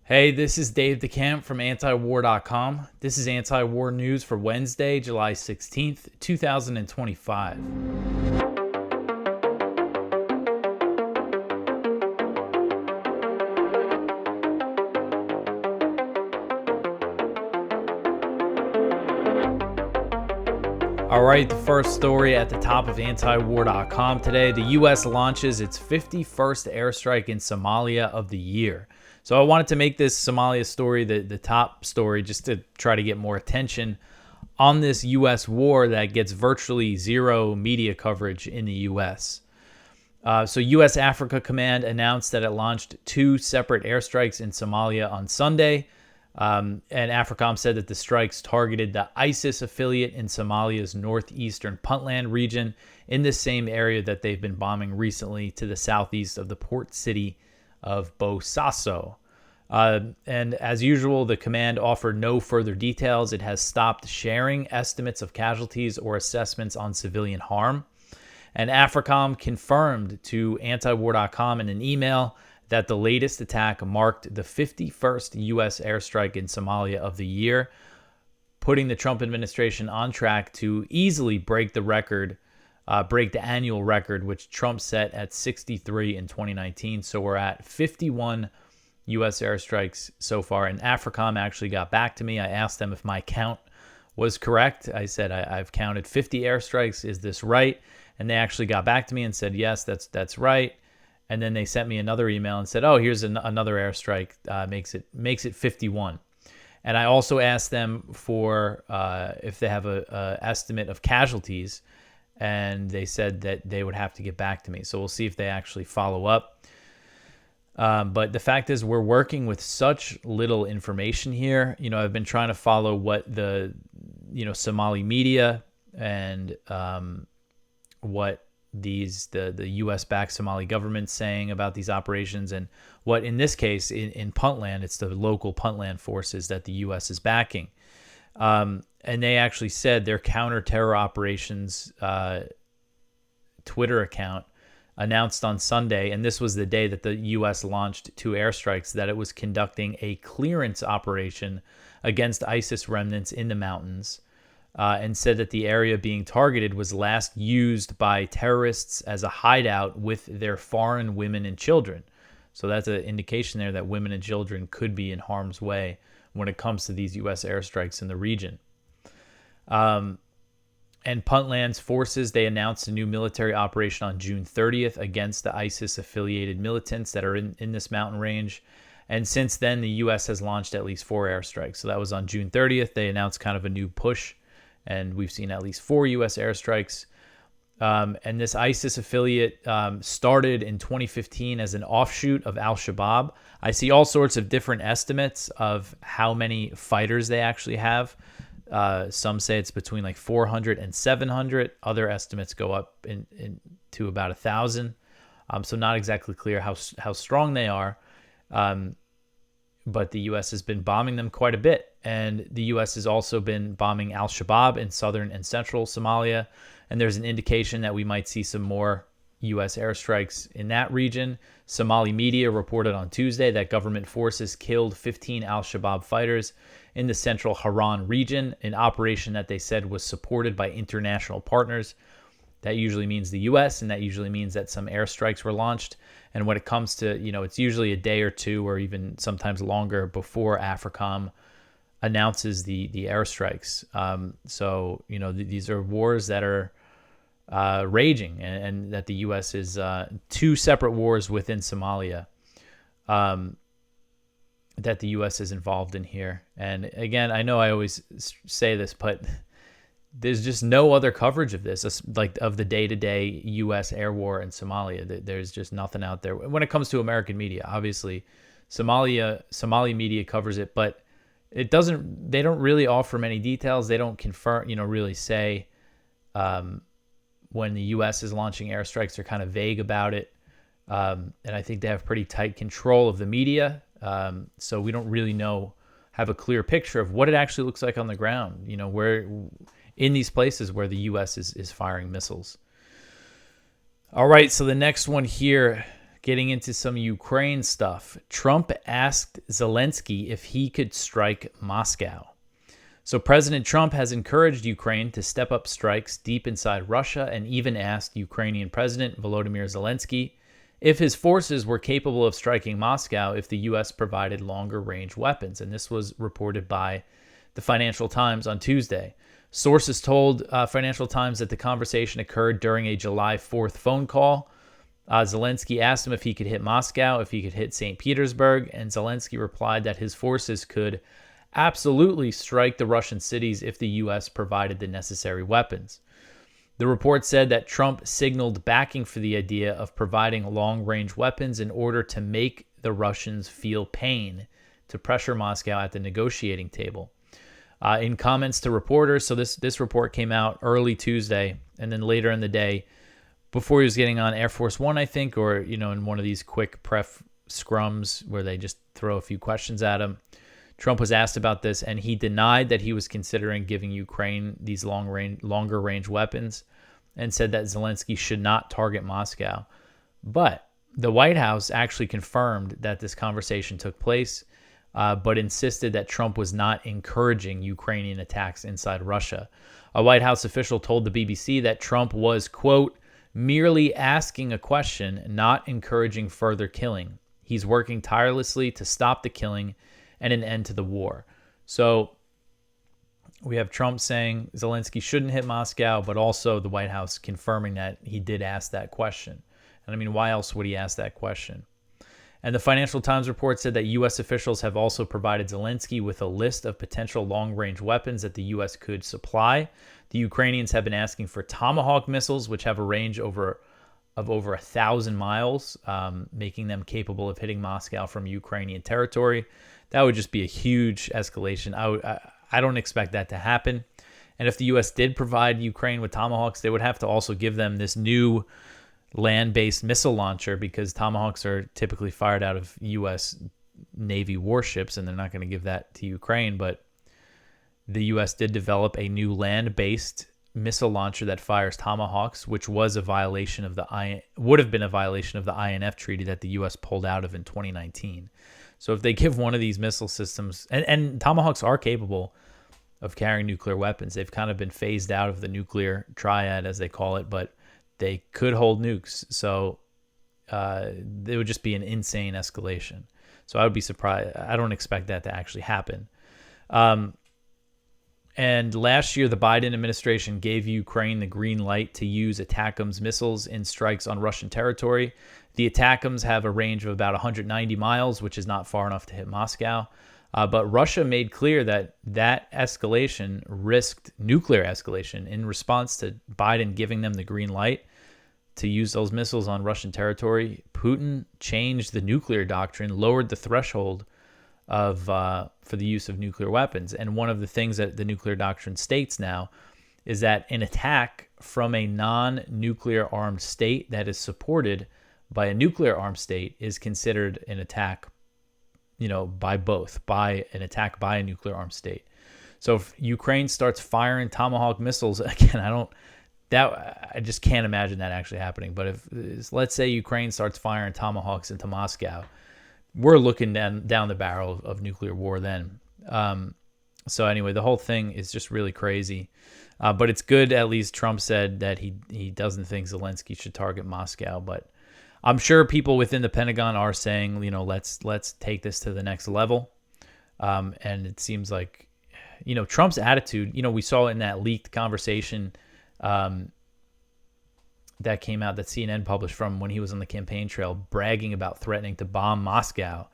Hey, this is Dave DeCamp from antiwar.com. This is anti-war news for Wednesday, July 16th, 2025. All right, the first story at the top of antiwar.com today. The U.S. launches its 51st airstrike in Somalia of the year. So I wanted to make this Somalia story the top story just to try to get more attention on this U.S. war that gets virtually zero media coverage in the U.S. So U.S. Africa Command announced that it launched 2 separate airstrikes in Somalia on Sunday. And AFRICOM said that the strikes targeted the ISIS affiliate in Somalia's northeastern Puntland region in the same area that they've been bombing recently to the southeast of the port city of Bosaso. And as usual, the command offered no further details. It has stopped sharing estimates of casualties or assessments on civilian harm. And AFRICOM confirmed to antiwar.com in an email that the latest attack marked the 51st U.S. airstrike in Somalia of the year, putting the Trump administration on track to easily break the annual record, which Trump set at 63 in 2019. So we're at 51 U.S. airstrikes so far. And AFRICOM actually got back to me. I asked them if my count was correct. I said, I've counted 50 airstrikes. Is this right? And they actually got back to me and said, yes, that's right. And then they sent me another email and said, oh, here's another airstrike, makes it 51. And I also asked them for if they have a estimate of casualties, and they said that they would have to get back to me. So we'll see if they actually follow up. But the fact is, we're working with such little information here. You know, I've been trying to follow what the Somali media and what the U.S.-backed Somali government saying about these operations, and what in this case in Puntland, it's the local Puntland forces that the U.S. is backing. And they actually said their counter-terror operations Twitter account announced on Sunday, and this was the day that the U.S. launched 2 airstrikes, that it was conducting a clearance operation against ISIS remnants in the mountains. And said that the area being targeted was last used by terrorists as a hideout with their foreign women and children. So that's an indication there that women and children could be in harm's way when it comes to these U.S. airstrikes in the region. And Puntland's forces, they announced a new military operation on June 30th against the ISIS-affiliated militants that are in this mountain range. And since then, the U.S. has launched at least 4 airstrikes. So that was on June 30th. They announced kind of a new push, and we've seen at least 4 U.S. airstrikes. And this ISIS affiliate started in 2015 as an offshoot of al-Shabaab. I see all sorts of different estimates of how many fighters they actually have. Some say it's between like 400 and 700. Other estimates go up to about 1,000. So not exactly clear how strong they are. But the U.S. has been bombing them quite a bit. And the U.S. has also been bombing al-Shabaab in southern and central Somalia. And there's an indication that we might see some more U.S. airstrikes in that region. Somali media reported on Tuesday that government forces killed 15 al-Shabaab fighters in the central Haran region, an operation that they said was supported by international partners. That usually means the U.S., and that usually means that some airstrikes were launched. And when it comes to, it's usually a day or 2 or even sometimes longer before AFRICOM announces the airstrikes. So, these are wars that are raging, and that the U.S. is 2 separate wars within Somalia that the U.S. is involved in here. And again, I know I always say this, but there's just no other coverage of this, like of the day-to-day U.S. air war in Somalia. There's just nothing out there. When it comes to American media, obviously, Somali media covers it, but they don't really offer many details. They don't confirm, really say when the U.S. is launching airstrikes. They're kind of vague about it. And I think they have pretty tight control of the media. So we don't really have a clear picture of what it actually looks like on the ground, where in these places where the U.S. is firing missiles. All right, so the next one here getting into some Ukraine stuff. Trump asked Zelensky if he could strike Moscow. So President Trump has encouraged Ukraine to step up strikes deep inside Russia and even asked Ukrainian President Volodymyr Zelensky if his forces were capable of striking Moscow if the U.S. provided longer-range weapons. And this was reported by the Financial Times on Tuesday. Sources told Financial Times that the conversation occurred during a July 4th phone call. Zelensky asked him if he could hit Moscow, if he could hit St. Petersburg, and Zelensky replied that his forces could absolutely strike the Russian cities if the U.S. provided the necessary weapons. The report said that Trump signaled backing for the idea of providing long-range weapons in order to make the Russians feel pain, to pressure Moscow at the negotiating table. In comments to reporters, so this report came out early Tuesday, and then later in the day, before he was getting on Air Force One, I think, or in one of these quick pref scrums where they just throw a few questions at him, Trump was asked about this, and he denied that he was considering giving Ukraine these longer range weapons, and said that Zelensky should not target Moscow. But the White House actually confirmed that this conversation took place, but insisted that Trump was not encouraging Ukrainian attacks inside Russia. A White House official told the BBC that Trump was, quote, merely asking a question, not encouraging further killing. He's working tirelessly to stop the killing and an end to the war. So we have Trump saying Zelensky shouldn't hit Moscow, but also the White House confirming that he did ask that question. And I mean, why else would he ask that question? And the Financial Times report said that U.S. officials have also provided Zelensky with a list of potential long-range weapons that the U.S. could supply. The Ukrainians have been asking for Tomahawk missiles, which have a range of over 1,000 miles, making them capable of hitting Moscow from Ukrainian territory. That would just be a huge escalation. I don't expect that to happen. And if the U.S. did provide Ukraine with Tomahawks, they would have to also give them this new land-based missile launcher, because Tomahawks are typically fired out of U.S. Navy warships, and they're not going to give that to Ukraine. But the U.S. did develop a new land-based missile launcher that fires Tomahawks, which was would have been a violation of the INF treaty that the U.S. pulled out of in 2019. So if they give one of these missile systems, and Tomahawks are capable of carrying nuclear weapons. They've kind of been phased out of the nuclear triad, as they call it, but they could hold nukes. So it would just be an insane escalation. So I would be surprised. I don't expect that to actually happen. And last year, the Biden administration gave Ukraine the green light to use ATACMS missiles in strikes on Russian territory. The ATACMS have a range of about 190 miles, which is not far enough to hit Moscow. But Russia made clear that escalation risked nuclear escalation. In response to Biden giving them the green light to use those missiles on Russian territory, Putin changed the nuclear doctrine, lowered the threshold for the use of nuclear weapons. And one of the things that the nuclear doctrine states now is that an attack from a non-nuclear armed state that is supported by a nuclear armed state is considered an attack, by an attack by a nuclear armed state. So if Ukraine starts firing Tomahawk missiles, again, I just can't imagine that actually happening. But if, let's say Ukraine starts firing Tomahawks into Moscow, we're looking down the barrel of nuclear war then. So anyway, the whole thing is just really crazy. But it's good, at least Trump said that he doesn't think Zelensky should target Moscow. But I'm sure people within the Pentagon are saying, let's take this to the next level. And it seems like, Trump's attitude, we saw in that leaked conversation that came out that CNN published from when he was on the campaign trail, bragging about threatening to bomb Moscow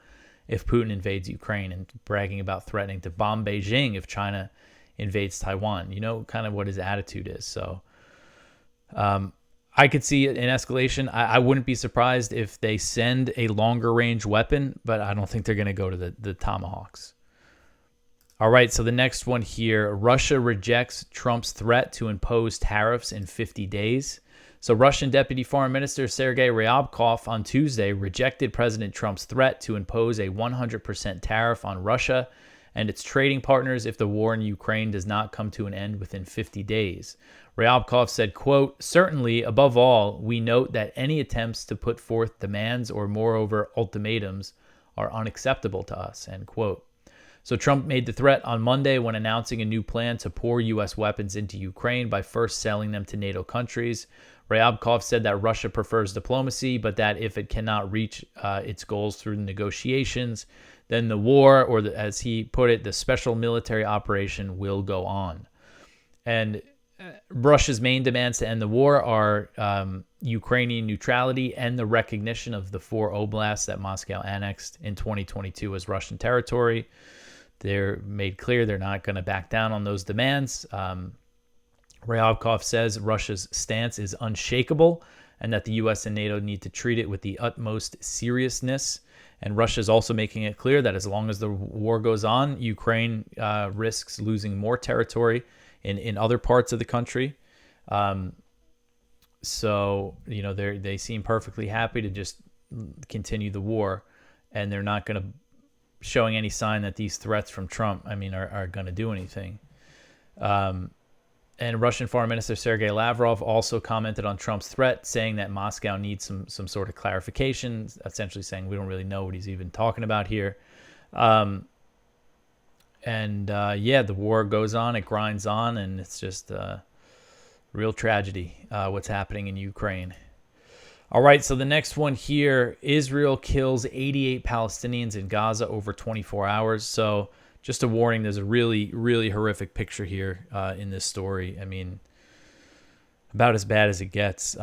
if Putin invades Ukraine, and bragging about threatening to bomb Beijing if China invades Taiwan. Kind of what his attitude is. So I could see an escalation. I wouldn't be surprised if they send a longer range weapon, but I don't think they're going to go to the Tomahawks. All right, so the next one here, Russia rejects Trump's threat to impose tariffs in 50 days. So Russian Deputy Foreign Minister Sergei Ryabkov on Tuesday rejected President Trump's threat to impose a 100% tariff on Russia and its trading partners if the war in Ukraine does not come to an end within 50 days. Ryabkov said, quote, "Certainly, above all, we note that any attempts to put forth demands or, moreover, ultimatums are unacceptable to us," end quote. So Trump made the threat on Monday when announcing a new plan to pour U.S. weapons into Ukraine by first selling them to NATO countries. Ryabkov said that Russia prefers diplomacy, but that if it cannot reach its goals through negotiations, then the war, or as he put it, the special military operation will go on. And Russia's main demands to end the war are Ukrainian neutrality and the recognition of the 4 oblasts that Moscow annexed in 2022 as Russian territory. They're made clear they're not going to back down on those demands. Ryabkov says Russia's stance is unshakable and that the U.S. and NATO need to treat it with the utmost seriousness. And Russia is also making it clear that as long as the war goes on, Ukraine risks losing more territory in other parts of the country. So, you know, they seem perfectly happy to just continue the war, and they're not going to showing any sign that these threats from Trump, are going to do anything. And Russian Foreign Minister Sergei Lavrov also commented on Trump's threat, saying that Moscow needs some sort of clarification, essentially saying we don't really know what he's even talking about here. The war goes on, it grinds on, and it's just a real tragedy what's happening in Ukraine. All right, so the next one here, Israel kills 88 Palestinians in Gaza over 24 hours. So just a warning, there's a really, really horrific picture here in this story. About as bad as it gets.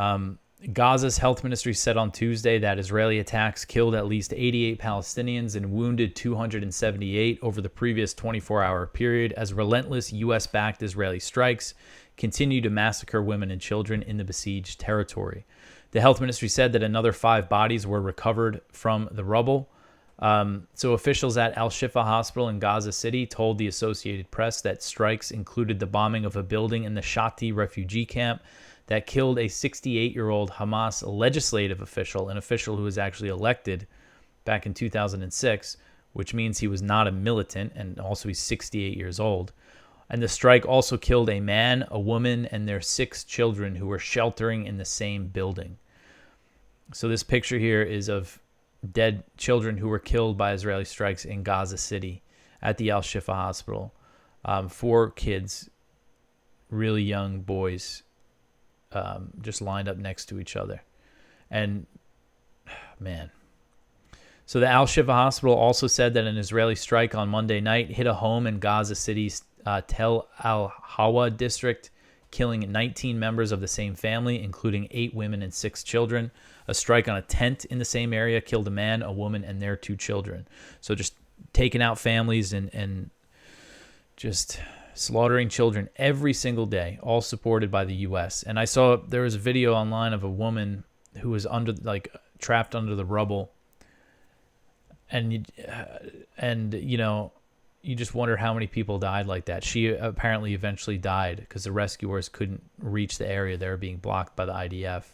Gaza's health ministry said on Tuesday that Israeli attacks killed at least 88 Palestinians and wounded 278 over the previous 24-hour period as relentless U.S.-backed Israeli strikes continue to massacre women and children in the besieged territory. The health ministry said that another 5 bodies were recovered from the rubble. So officials at Al-Shifa Hospital in Gaza City told the Associated Press that strikes included the bombing of a building in the Shati refugee camp that killed a 68-year-old Hamas legislative official, an official who was actually elected back in 2006, which means he was not a militant, and also he's 68 years old. And the strike also killed a man, a woman, and their 6 children who were sheltering in the same building. So this picture here is of dead children who were killed by Israeli strikes in Gaza City at the Al-Shifa Hospital. 4 kids, really young boys, just lined up next to each other. And, man. So the Al-Shifa Hospital also said that an Israeli strike on Monday night hit a home in Gaza City's Tel Al-Hawa district, killing 19 members of the same family, including 8 women and 6 children. A strike on a tent in the same area killed a man, a woman, and their 2 children. So just taking out families and just slaughtering children every single day, all supported by the U.S. And I saw there was a video online of a woman who was trapped under the rubble. And you just wonder how many people died like that. She apparently eventually died because the rescuers couldn't reach the area. They were being blocked by the IDF.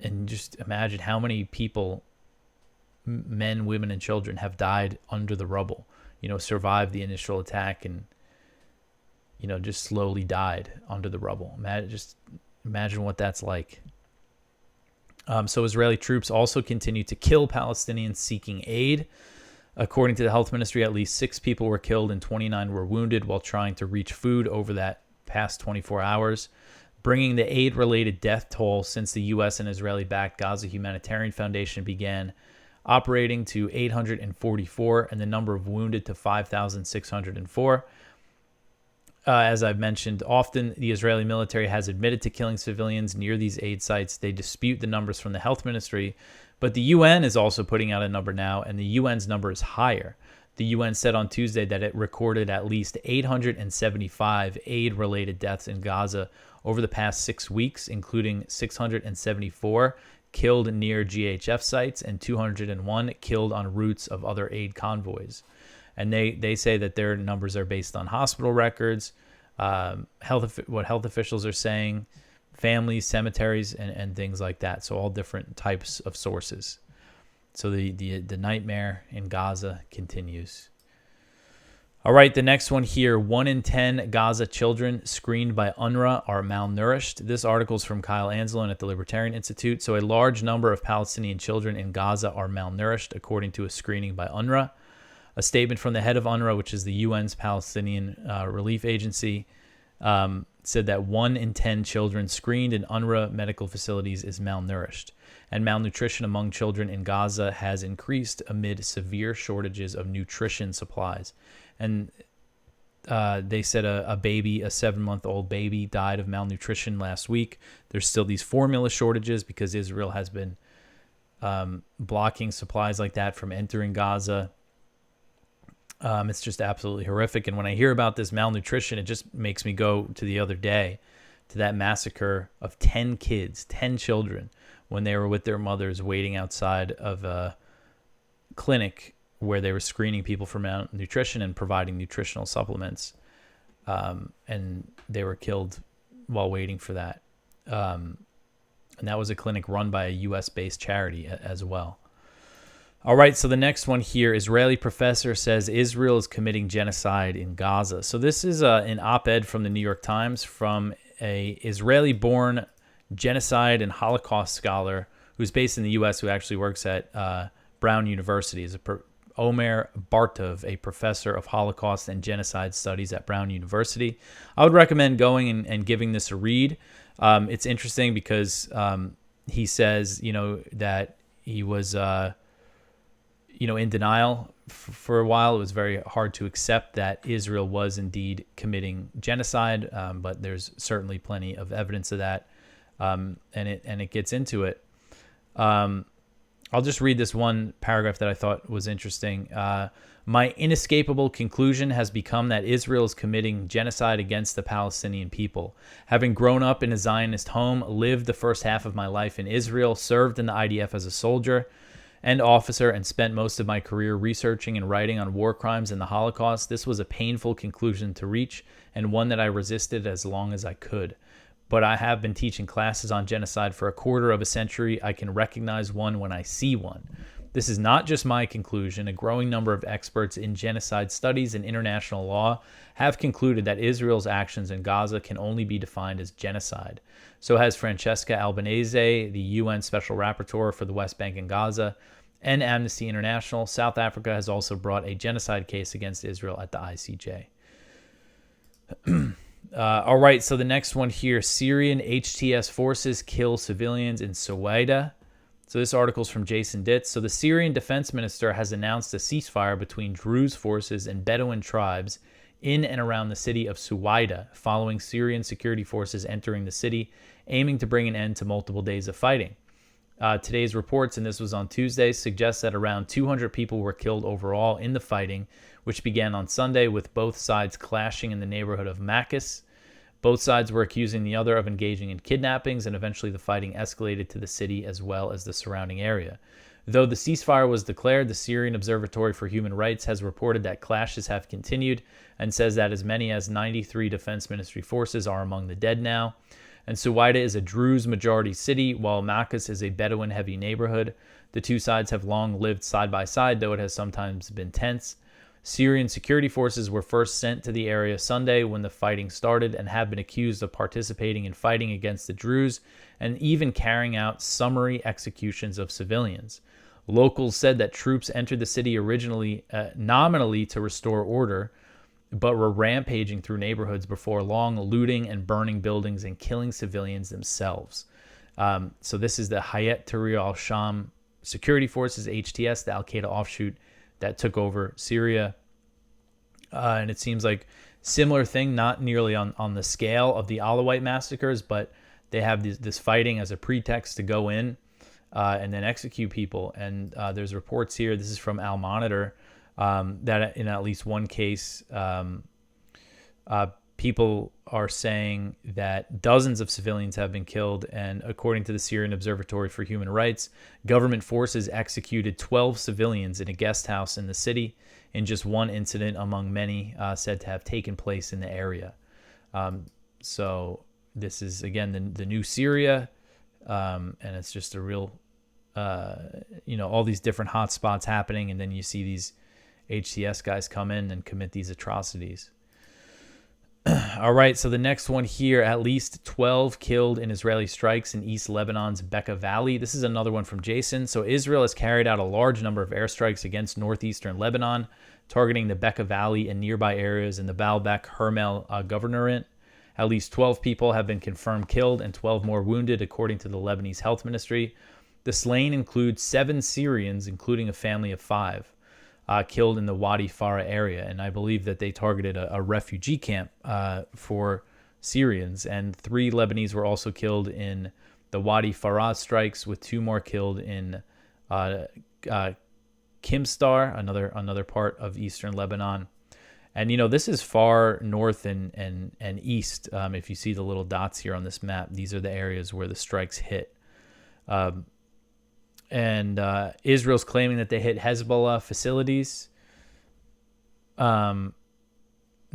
And just imagine how many people, men, women, and children, have died under the rubble, survived the initial attack and, just slowly died under the rubble. Imagine what that's like. So Israeli troops also continue to kill Palestinians seeking aid. According to the health ministry, at least 6 people were killed and 29 were wounded while trying to reach food over that past 24 hours, bringing the aid-related death toll since the U.S. and Israeli-backed Gaza Humanitarian Foundation began operating to 844 and the number of wounded to 5,604. As I've mentioned, often the Israeli military has admitted to killing civilians near these aid sites. They dispute the numbers from the health ministry, but the UN is also putting out a number now, and the UN's number is higher. The UN said on Tuesday that it recorded at least 875 aid-related deaths in Gaza over the past 6 weeks, including 674 killed near GHF sites and 201 killed on routes of other aid convoys. And they say that their numbers are based on hospital records, what health officials are saying, families, cemeteries, and things like that. So all different types of sources. So the nightmare in Gaza continues. All right, the next one here. 1 in 10 Gaza children screened by UNRWA are malnourished. This article is from Kyle Anzalone at the Libertarian Institute. So a large number of Palestinian children in Gaza are malnourished, according to a screening by UNRWA. A statement from the head of UNRWA, which is the UN's Palestinian Relief Agency, said that 1 in 10 children screened in UNRWA medical facilities is malnourished. And malnutrition among children in Gaza has increased amid severe shortages of nutrition supplies. And they said a 7-month-old baby, died of malnutrition last week. There's still these formula shortages because Israel has been blocking supplies like that from entering Gaza. It's just absolutely horrific. And when I hear about this malnutrition, it just makes me go to the other day, to that massacre of 10 kids, 10 children, when they were with their mothers waiting outside of a clinic where they were screening people for malnutrition and providing nutritional supplements. And they were killed while waiting for that. And that was a clinic run by a U.S.-based charity as well. All right, so the next one here, Israeli professor says Israel is committing genocide in Gaza. So this is an op-ed from the New York Times from a Israeli-born genocide and Holocaust scholar who's based in the U.S., who actually works at Brown University. Is Omer Bartov, a professor of Holocaust and genocide studies at Brown University. I would recommend going and giving this a read. It's interesting because he says, that he was, in denial for a while. It was very hard to accept that Israel was indeed committing genocide, but there's certainly plenty of evidence of that, and it gets into it. I'll just read this one paragraph that I thought was interesting. My inescapable conclusion has become that Israel is committing genocide against the Palestinian people. Having grown up in a Zionist home, lived the first half of my life in Israel, served in the IDF as a soldier and officer, and spent most of my career researching and writing on war crimes and the Holocaust, this was a painful conclusion to reach, and one that I resisted as long as I could. But I have been teaching classes on genocide for a quarter of a century. I can recognize one when I see one. This is not just my conclusion. A growing number of experts in genocide studies and international law have concluded that Israel's actions in Gaza can only be defined as genocide. So has Francesca Albanese, the UN Special Rapporteur for the West Bank and Gaza, and Amnesty International. South Africa has also brought a genocide case against Israel at the ICJ. All right, so the next one here, Syrian HTS forces kill civilians in Suwayda. So this article is from Jason Ditz. So the Syrian defense minister has announced a ceasefire between Druze forces and Bedouin tribes in and around the city of Suwayda, following Syrian security forces entering the city, aiming to bring an end to multiple days of fighting. Today's reports, and this was on Tuesday, suggest that around 200 people were killed overall in the fighting, which began on Sunday with both sides clashing in the neighborhood of Makis. Both sides were accusing the other of engaging in kidnappings, and eventually the fighting escalated to the city as well as the surrounding area. Though the ceasefire was declared, the Syrian Observatory for Human Rights has reported that clashes have continued and says that as many as 93 Defense Ministry forces are among the dead now. And Suwayda is a Druze majority city, while Makis is a Bedouin-heavy neighborhood. The two sides have long lived side by side, though it has sometimes been tense. Syrian security forces were first sent to the area Sunday when the fighting started and have been accused of participating in fighting against the Druze and even carrying out summary executions of civilians. Locals said that troops entered the city originally nominally to restore order, but were rampaging through neighborhoods before long, looting and burning buildings and killing civilians themselves. So this is the Hayat Tahrir al-Sham security forces, HTS, the al-Qaeda offshoot that took over Syria. And it seems like similar thing, not nearly on the scale of the Alawite massacres, but they have this fighting as a pretext to go in and then execute people. And there's reports here, this is from Al Monitor, that in at least one case, people are saying that dozens of civilians have been killed. And according to the Syrian Observatory for Human Rights, government forces executed 12 civilians in a guest house in the city in just one incident among many said to have taken place in the area. So this is, again, the new Syria, and it's just a real, all these different hot spots happening. And then you see these HCS guys come in and commit these atrocities. All right, so the next one here, at least 12 killed in Israeli strikes in East Lebanon's Bekaa Valley. This is another one from Jason. So Israel has carried out a large number of airstrikes against northeastern Lebanon, targeting the Bekaa Valley and nearby areas in the Baalbek Hermel governorate. At least 12 people have been confirmed killed and 12 more wounded, according to the Lebanese health ministry. The slain includes 7 Syrians, including a family of 5. Killed in the Wadi Farah area, and I believe that they targeted a refugee camp for Syrians, and 3 Lebanese were also killed in the Wadi Farah strikes, with 2 more killed in Kimstar, another part of eastern Lebanon. And this is far north and east. If you see the little dots here on this map, these are the areas where the strikes hit. And Israel's claiming that they hit Hezbollah facilities. It's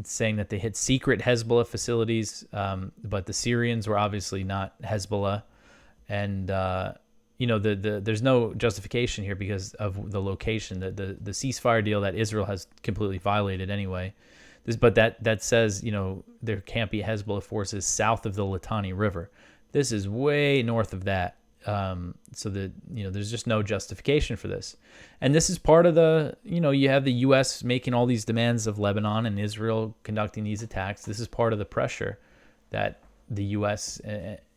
saying that they hit secret Hezbollah facilities, but the Syrians were obviously not Hezbollah. And, there's no justification here because of the location. The ceasefire deal that Israel has completely violated anyway. But that says, there can't be Hezbollah forces south of the Litani River. This is way north of that. So that, there's just no justification for this. And this is part of the, you have the U.S. making all these demands of Lebanon and Israel conducting these attacks. This is part of the pressure that the U.S.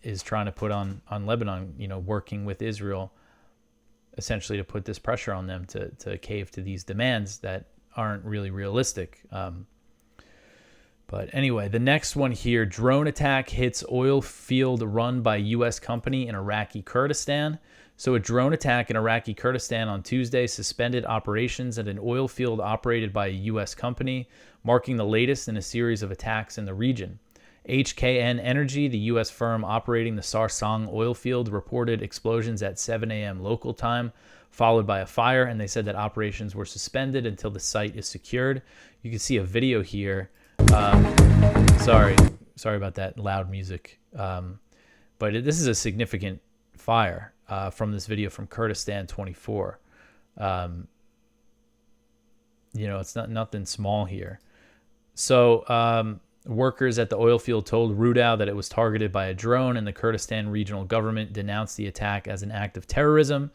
is trying to put on Lebanon, working with Israel essentially to put this pressure on them to cave to these demands that aren't really realistic. But anyway, the next one here, drone attack hits oil field run by U.S. company in Iraqi Kurdistan. So a drone attack in Iraqi Kurdistan on Tuesday suspended operations at an oil field operated by a U.S. company, marking the latest in a series of attacks in the region. HKN Energy, the U.S. firm operating the Sarsang oil field, reported explosions at 7 a.m. local time, followed by a fire, and they said that operations were suspended until the site is secured. You can see a video here. Sorry about that loud music. But this is a significant fire from this video from Kurdistan 24. It's not nothing small here. So workers at the oil field told Rudao that it was targeted by a drone, and the Kurdistan regional government denounced the attack as an act of terrorism.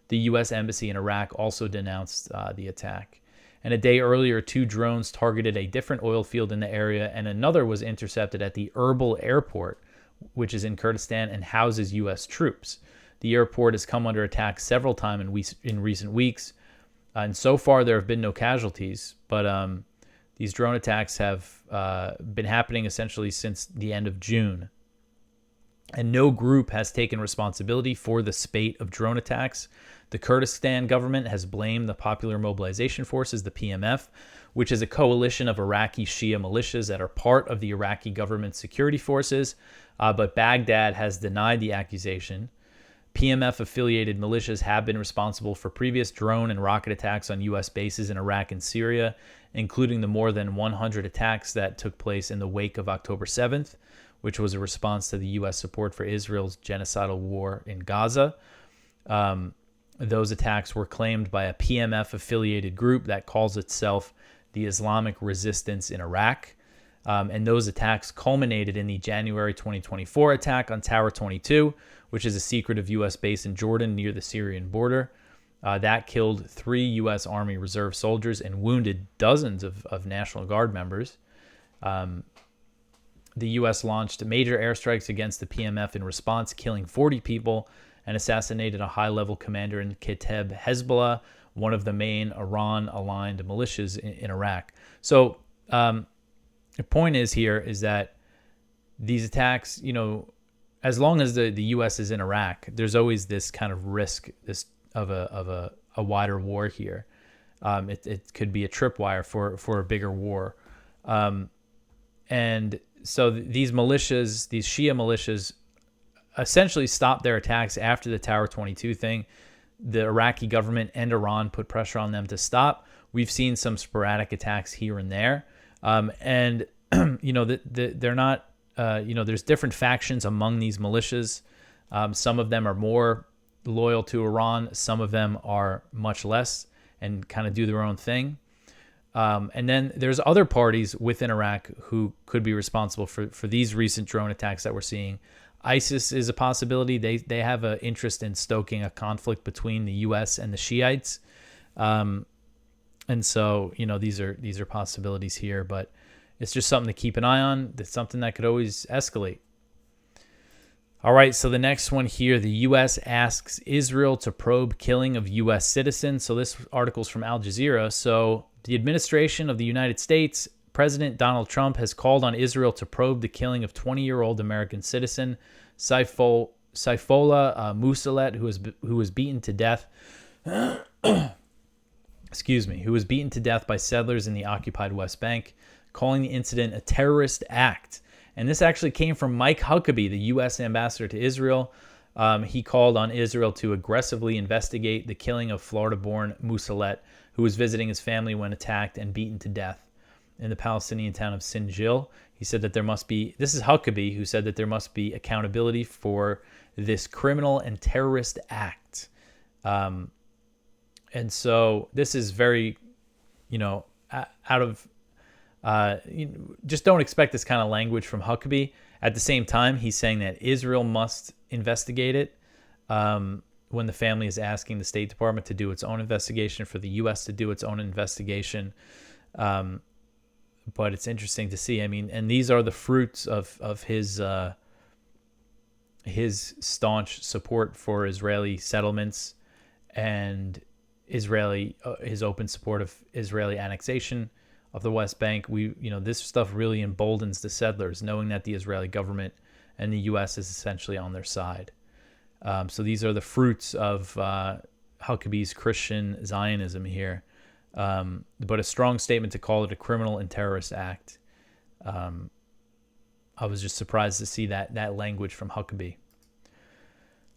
The U.S. Embassy in Iraq also denounced the attack. And a day earlier, 2 drones targeted a different oil field in the area, and another was intercepted at the Erbil airport, which is in Kurdistan and houses U.S. troops. The airport has come under attack several times in recent weeks, and so far there have been no casualties. But these drone attacks have been happening essentially since the end of June. And no group has taken responsibility for the spate of drone attacks. The Kurdistan government has blamed the Popular Mobilization Forces, the PMF, which is a coalition of Iraqi Shia militias that are part of the Iraqi government security forces, but Baghdad has denied the accusation. PMF-affiliated militias have been responsible for previous drone and rocket attacks on U.S. bases in Iraq and Syria, including the more than 100 attacks that took place in the wake of October 7th, which was a response to the U.S. support for Israel's genocidal war in Gaza. Those attacks were claimed by a PMF-affiliated group that calls itself the Islamic Resistance in Iraq. And those attacks culminated in the January 2024 attack on Tower 22, which is a secretive U.S. base in Jordan near the Syrian border. That killed 3 U.S. Army Reserve soldiers and wounded dozens of National Guard members. The U.S. launched major airstrikes against the PMF in response, killing 40 people and assassinated a high-level commander in Kateb Hezbollah, one of the main Iran-aligned militias in Iraq. So the point is that these attacks, as long as the U.S. is in Iraq, there's always this kind of risk of a wider war here. It could be a tripwire for a bigger war. And so these militias, these Shia militias, essentially stopped their attacks after the Tower 22 thing. The Iraqi government and Iran put pressure on them to stop. We've seen some sporadic attacks here and there. And, they're not, there's different factions among these militias. Some of them are more loyal to Iran. Some of them are much less and kind of do their own thing. And then there's other parties within Iraq who could be responsible for these recent drone attacks that we're seeing. ISIS is a possibility. They have an interest in stoking a conflict between the U.S. and the Shiites. And so, these are possibilities here, but it's just something to keep an eye on. It's something that could always escalate. All right, so the next one here, the U.S. asks Israel to probe killing of U.S. citizens. So this article's from Al Jazeera. So the administration of the United States, President Donald Trump, has called on Israel to probe the killing of 20-year-old American citizen Sayfullah Musalet, who was beaten to death. Who was beaten to death by settlers in the occupied West Bank, calling the incident a terrorist act. And this actually came from Mike Huckabee, the U.S. ambassador to Israel. He called on Israel to aggressively investigate the killing of Florida-born Musalet, who was visiting his family when attacked and beaten to death in the Palestinian town of Sinjil. He said that there must be, this is Huckabee, who said that there must be accountability for this criminal and terrorist act. And so this is very, out of, just don't expect this kind of language from Huckabee. At the same time, he's saying that Israel must investigate it when the family is asking the State Department to do its own investigation, for the U.S. to do its own investigation. But it's interesting to see. I mean, and these are the fruits of his staunch support for Israeli settlements and his open support of Israeli annexation of the West Bank. This stuff really emboldens the settlers, knowing that the Israeli government and the U.S. is essentially on their side. So these are the fruits of Huckabee's Christian Zionism here. But a strong statement to call it a criminal and terrorist act. I was just surprised to see that language from Huckabee.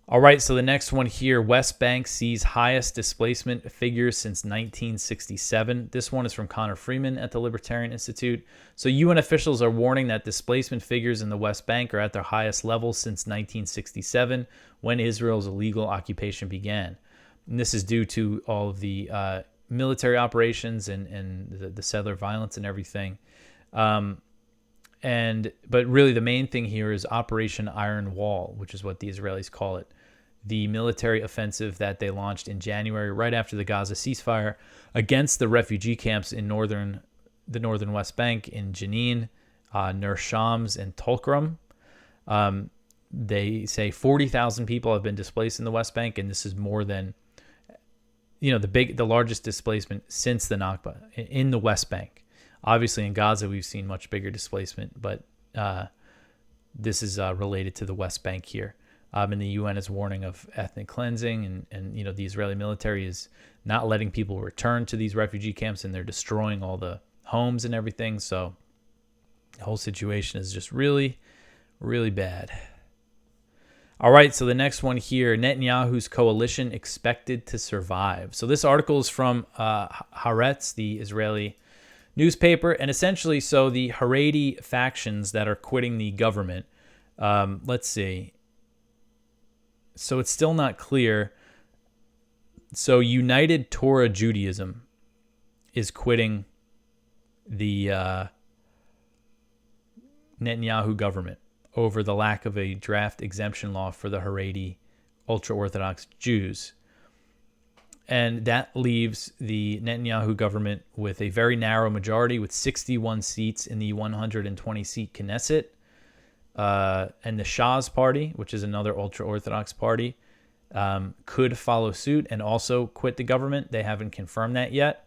All right, so the next one here, West Bank sees highest displacement figures since 1967. This one is from Connor Freeman at the Libertarian Institute. So UN officials are warning that displacement figures in the West Bank are at their highest level since 1967, when Israel's illegal occupation began. And this is due to all of the military operations and the settler violence and everything. But really the main thing here is Operation Iron Wall, which is what the Israelis call it. The military offensive that they launched in January, right after the Gaza ceasefire, against the refugee camps in the northern West Bank in Jenin, Ner Shams, and Tulkrum. They say 40,000 people have been displaced in the West Bank, and this is more than the largest displacement since the Nakba in the West Bank. Obviously, in Gaza, we've seen much bigger displacement, but this is related to the West Bank here. And the UN is warning of ethnic cleansing, and the Israeli military is not letting people return to these refugee camps, and they're destroying all the homes and everything. So the whole situation is just really, really bad. All right, so the next one here, Netanyahu's coalition expected to survive. So this article is from Haaretz, the Israeli newspaper, and essentially, so the Haredi factions that are quitting the government, let's see. So it's still not clear. So United Torah Judaism is quitting the Netanyahu government over the lack of a draft exemption law for the Haredi ultra-Orthodox Jews. And that leaves the Netanyahu government with a very narrow majority, with 61 seats in the 120-seat Knesset. And the Shas party, which is another ultra-Orthodox party, could follow suit and also quit the government. They haven't confirmed that yet.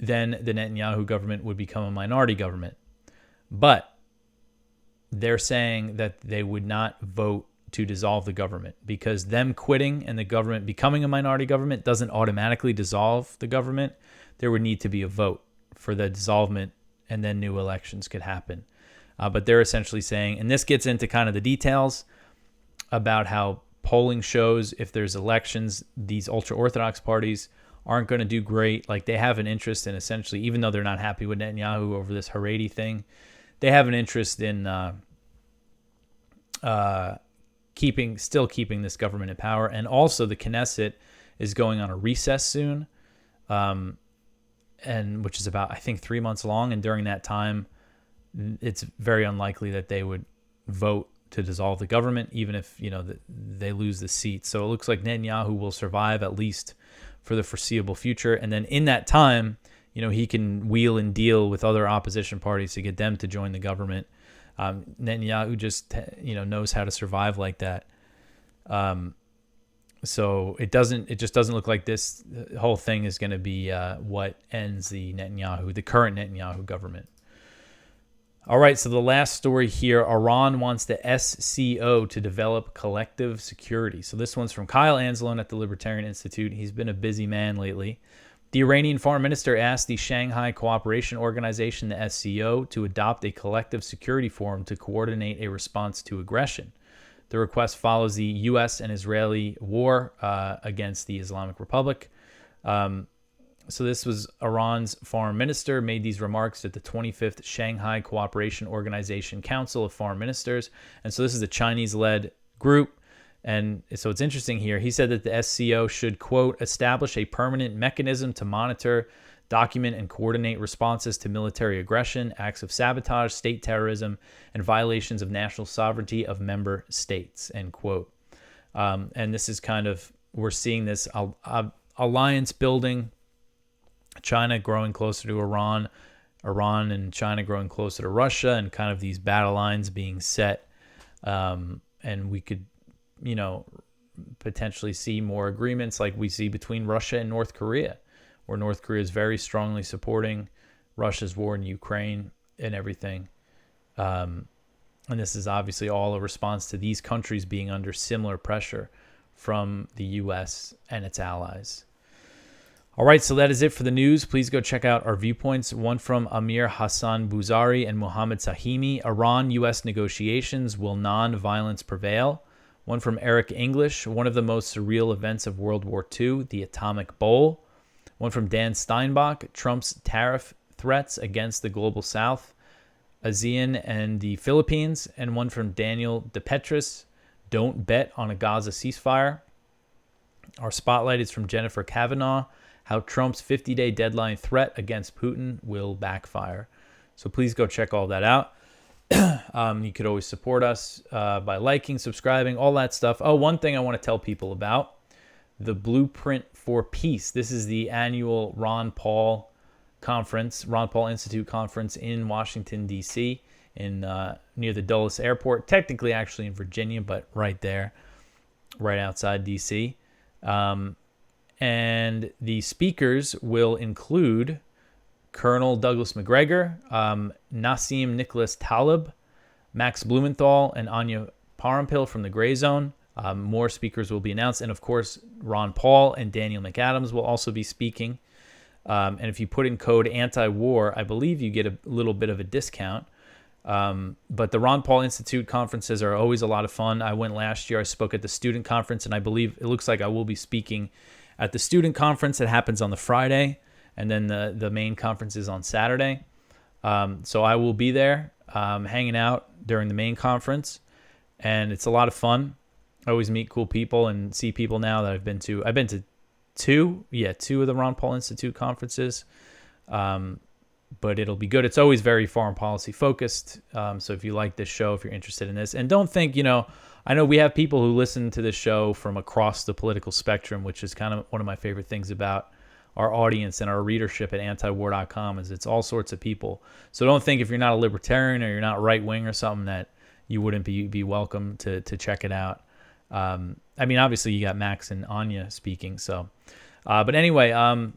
Then the Netanyahu government would become a minority government. But they're saying that they would not vote to dissolve the government, because them quitting and the government becoming a minority government doesn't automatically dissolve the government. There would need to be a vote for the dissolvement, and then new elections could happen. But they're essentially saying, and this gets into kind of the details about how polling shows if there's elections, these ultra-Orthodox parties aren't going to do great. Like, they have an interest in, essentially, even though they're not happy with Netanyahu over this Haredi thing, they have an interest in still keeping this government in power. And also the Knesset is going on a recess soon. and which is about, I think, 3 months long. And during that time, it's very unlikely that they would vote to dissolve the government, even if, they lose the seat. So it looks like Netanyahu will survive at least for the foreseeable future. And then in that time, he can wheel and deal with other opposition parties to get them to join the government. Netanyahu just, knows how to survive like that. So it just doesn't look like this whole thing is going to be what ends the current Netanyahu government. All right, so the last story here, Iran wants the SCO to develop collective security. So this one's from Kyle Anzalone at the Libertarian Institute. He's been a busy man lately. The Iranian foreign minister asked the Shanghai Cooperation Organization, the SCO, to adopt a collective security forum to coordinate a response to aggression. The request follows the U.S. and Israeli war against the Islamic Republic. So this was Iran's foreign minister made these remarks at the 25th Shanghai Cooperation Organization Council of Foreign Ministers. And so this is a Chinese-led group. And so it's interesting here. He said that the SCO should, quote, establish a permanent mechanism to monitor, document, and coordinate responses to military aggression, acts of sabotage, state terrorism, and violations of national sovereignty of member states, end quote. And this is kind of, we're seeing this alliance building, China growing closer to Iran and China growing closer to Russia, and kind of these battle lines being set. And we could, potentially see more agreements like we see between Russia and North Korea, where North Korea is very strongly supporting Russia's war in Ukraine and everything. And this is obviously all a response to these countries being under similar pressure from the U.S. and its allies. All right, so that is it for the news. Please go check out our viewpoints. One from Amir Hassan Bouzari and Mohammed Sahimi. Iran-U.S. negotiations, will non-violence prevail? One from Eric English. One of the most surreal events of World War II, the Atomic Bowl. One from Dan Steinbach. Trump's tariff threats against the Global South, ASEAN and the Philippines. And one from Daniel DePetris. Don't bet on a Gaza ceasefire. Our spotlight is from Jennifer Kavanaugh. How Trump's 50-day deadline threat against Putin will backfire. So please go check all that out. You could always support us by liking, subscribing, all that stuff. Oh, one thing I want to tell people about, the Blueprint for Peace. This is the annual Ron Paul Institute conference in Washington, D.C., near the Dulles Airport. Technically, actually in Virginia, but right there, right outside D.C., and the speakers will include Colonel Douglas McGregor, Nassim Nicholas Taleb, Max Blumenthal, and Anya Parampil from the Gray Zone. More speakers will be announced. And, of course, Ron Paul and Daniel McAdams will also be speaking. And if you put in code anti-war, I believe you get a little bit of a discount. But the Ron Paul Institute conferences are always a lot of fun. I went last year. I spoke at the student conference, and I believe it looks like I will be speaking at the student conference that happens on the Friday, and then the main conference is on Saturday. So I will be there hanging out during the main conference, and it's a lot of fun. I always meet cool people and see people now that I've been to. I've been to two of the Ron Paul Institute conferences, but it'll be good. It's always very foreign policy focused. So if you like this show, if you're interested in this, and don't think, I know we have people who listen to this show from across the political spectrum, which is kind of one of my favorite things about our audience and our readership at antiwar.com is it's all sorts of people. So don't think if you're not a libertarian or you're not right-wing or something that you wouldn't be welcome to check it out. Obviously you got Max and Anya speaking. So, but anyway, I'll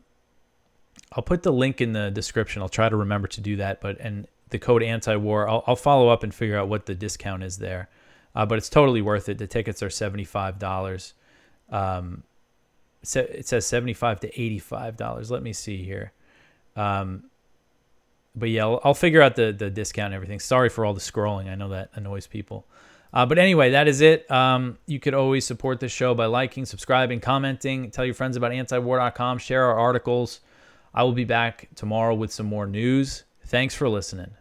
put the link in the description. I'll try to remember to do that. And the code anti-war, I'll follow up and figure out what the discount is there. But it's totally worth it. The tickets are $75. It says $75 to $85. Let me see here. But yeah, I'll figure out the discount and everything. Sorry for all the scrolling. I know that annoys people. But anyway, that is it. You could always support this show by liking, subscribing, commenting. Tell your friends about antiwar.com. Share our articles. I will be back tomorrow with some more news. Thanks for listening.